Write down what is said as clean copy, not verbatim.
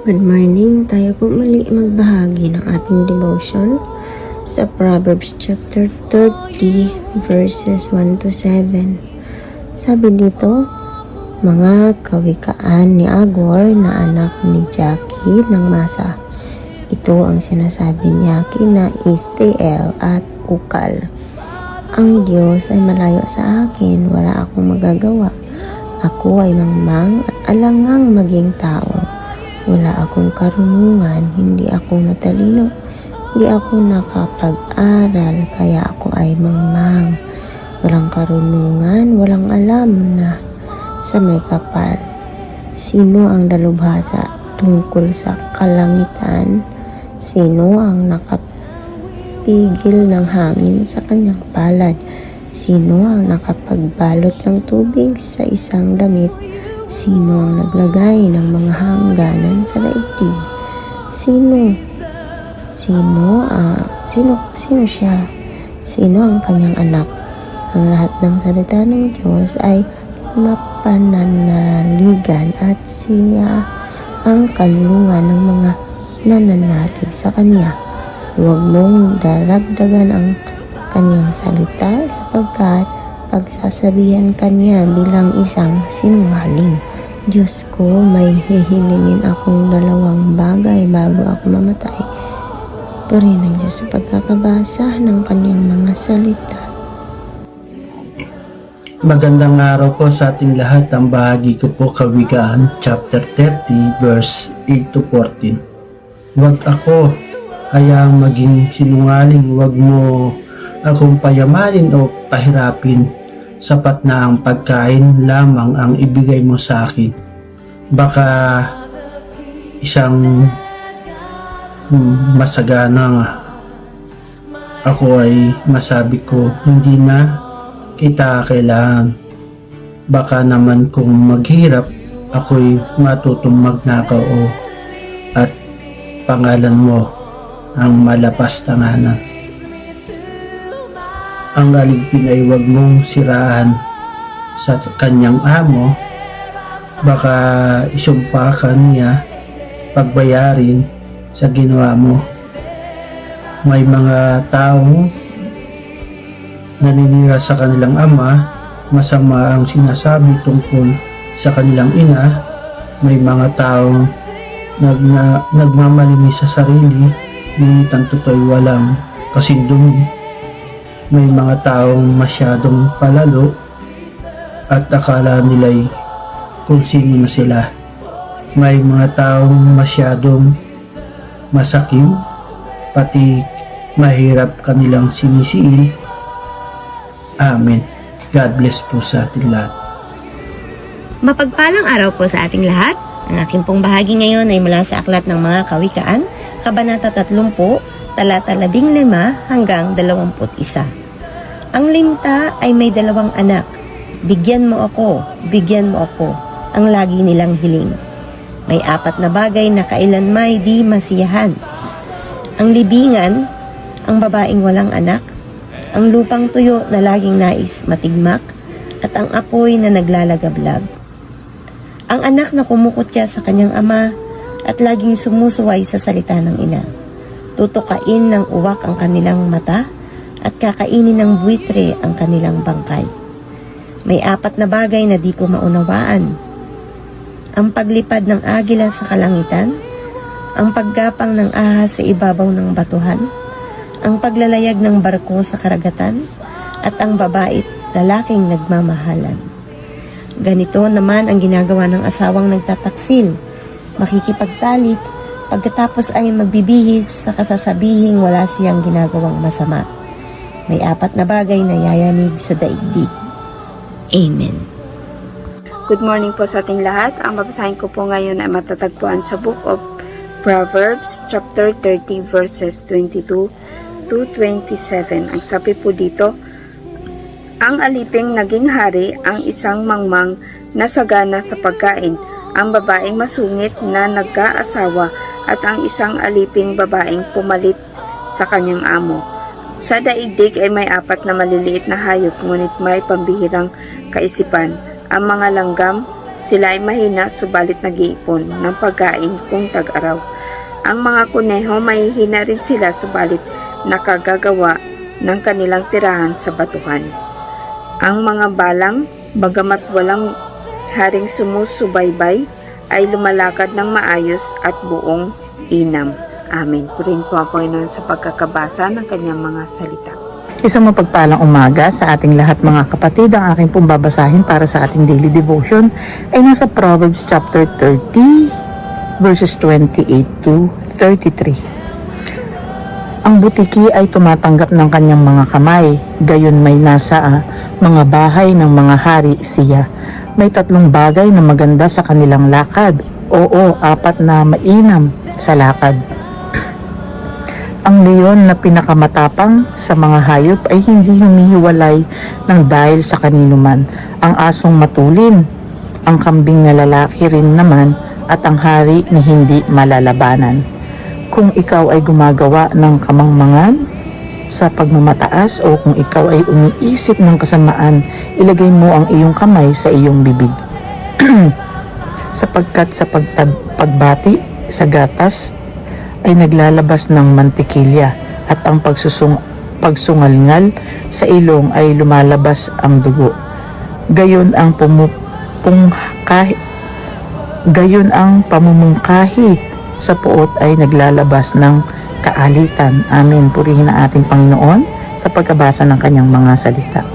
Good morning. Tayo po muli magbahagi ng ating devotion sa Proverbs chapter 30 verses 1 to 7. Sabi dito, mga kawikaan ni Agor na anak ni Jackie ng Masa. Ito ang sinasabi niya kina Itiel at Ukal. Ang Diyos ay malayo sa akin, wala akong magagawa. Ako ay mangmang at alangang maging tao. Wala akong karunungan, hindi ako matalino, hindi ako nakapag-aral, kaya ako ay mangmang. Walang karunungan, walang alam na sa may kapal. Sino ang dalubhasa tungkol sa kalangitan? Sino ang nakapigil ng hangin sa kanyang palad? Sino ang nakapagbalot ng tubig sa isang damit? Sino ang naglagay ng mga hangganan sa daigdig? Sino siya? Sino ang kanyang anak? Ang lahat ng salita ng Diyos ay mapananaligan at siya ang kanlungan ng mga nananalig sa kanya. Huwag mong daragdagan ang kanyang salita sapagkat pagsasabihan kanya bilang isang sinungaling. Diyos ko, may hihilingin akong dalawang bagay bago ako mamatay. Purihin ang Diyos sa pagkakabasa ng kanyang mga salita. Magandang araw po sa ating lahat. Ang bahagi ko po Kawikaan chapter 30 verse 8 to 14. Huwag ako hayang maging sinungaling, huwag mo akong payamanin o pahirapin. Sapat na ang pagkain lamang ang ibigay mo sa akin. Baka isang masagana ako ay masabi ko, hindi na kita kailangan. Baka naman kung maghirap, ako'y matutong magnakaw at pangalan mo ang malapastanganan. Ang aligpin ay huwag mong siraan sa kanyang amo, baka isumpa ka niya pagbayarin sa ginawa mo. May mga taong naninira sa kanilang ama, masama ang sinasabi tungkol sa kanilang ina. May mga taong nagmamalinis sa sarili, ngunit ang totoo'y walang kasindumi. May mga taong masyadong palalo at akala nila'y kung sino na sila. May mga taong masyadong masakim, pati mahirap kanilang sinisiin. Amen. God bless po sa ating lahat. Mapagpalang araw po sa ating lahat. Ang aking pong bahagi ngayon ay mula sa Aklat ng Mga Kawikaan, Kabanata 30, talata 15 hanggang 21. Ang linta ay may dalawang anak. Bigyan mo ako, bigyan mo ako, ang lagi nilang hiling. May 4 na bagay na kailanmay di masiyahan. Ang libingan, ang babaeng walang anak, ang lupang tuyo na laging nais matigmak, at ang apoy na naglalagablab. Ang anak na kumukutya sa kanyang ama at laging sumusuway sa salita ng ina. Tutukain ng uwak ang kanilang mata at kakainin ng buwitre ang kanilang bangkay. May 4 na bagay na di ko maunawaan. Ang paglipad ng agila sa kalangitan, ang paggapang ng ahas sa ibabaw ng batuhan, ang paglalayag ng barko sa karagatan, at ang babait lalaking nagmamahalan. Ganito naman ang ginagawa ng asawang nagtataksil, makikipagtalik, pagkatapos ay magbibihis sa kasasabihing wala siyang ginagawang masama. May 4 na bagay na yayanig sa daigdig. Amen. Good morning po sa ating lahat. Ang babasahin ko po ngayon ay matatagpuan sa Book of Proverbs, chapter 30, verses 22 to 27. Ang sabi po dito, ang aliping naging hari, ang isang mangmang na sagana sa pagkain, ang babaeng masungit na nagkaasawa, at ang isang aliping babaeng pumalit sa kanyang amo. Sa daigdig ay may 4 na maliliit na hayop, ngunit may pambihirang kaisipan. Ang mga langgam Sila ay mahina subalit nag-iipon ng pagkain kung tag-araw. Ang mga kuneho mahihina rin sila subalit nakagagawa ng kanilang tirahan sa batuhan. Ang mga balang, bagamat walang haring sumusubaybay, ay lumalakad ng maayos at buong inam. Amen. Purihin po ang Panginoon sa pagkakabasa ng kanyang mga salita. Isang mapagpalang umaga sa ating lahat mga kapatid. Ang aking pong babasahin para sa ating daily devotion ay nasa Proverbs chapter 30 verses 28 to 33. Ang butiki ay tumatanggap ng kanyang mga kamay, gayon may nasa mga bahay ng mga hari siya. May 3 bagay na maganda sa kanilang lakad, oo, 4 na mainam sa lakad. Ang leon na pinakamatapang sa mga hayop ay hindi humihiwalay ng dahil sa kanino man. Ang asong matulin, ang kambing na lalaki rin naman, at ang hari na hindi malalabanan. Kung ikaw ay gumagawa ng kamangmangan sa pagmamataas o kung ikaw ay umiisip ng kasamaan, ilagay mo ang iyong kamay sa iyong bibig. Sapagkat sa pagbati sa gatas ay naglalabas ng mantikilya at ang pagsungalngal sa ilong ay lumalabas ang dugo. Gayon ang pamumungkahi sa puot ay naglalabas ng kaalitan. Amen. Purihin ang ating Panginoon sa pagkabasa ng kanyang mga salita.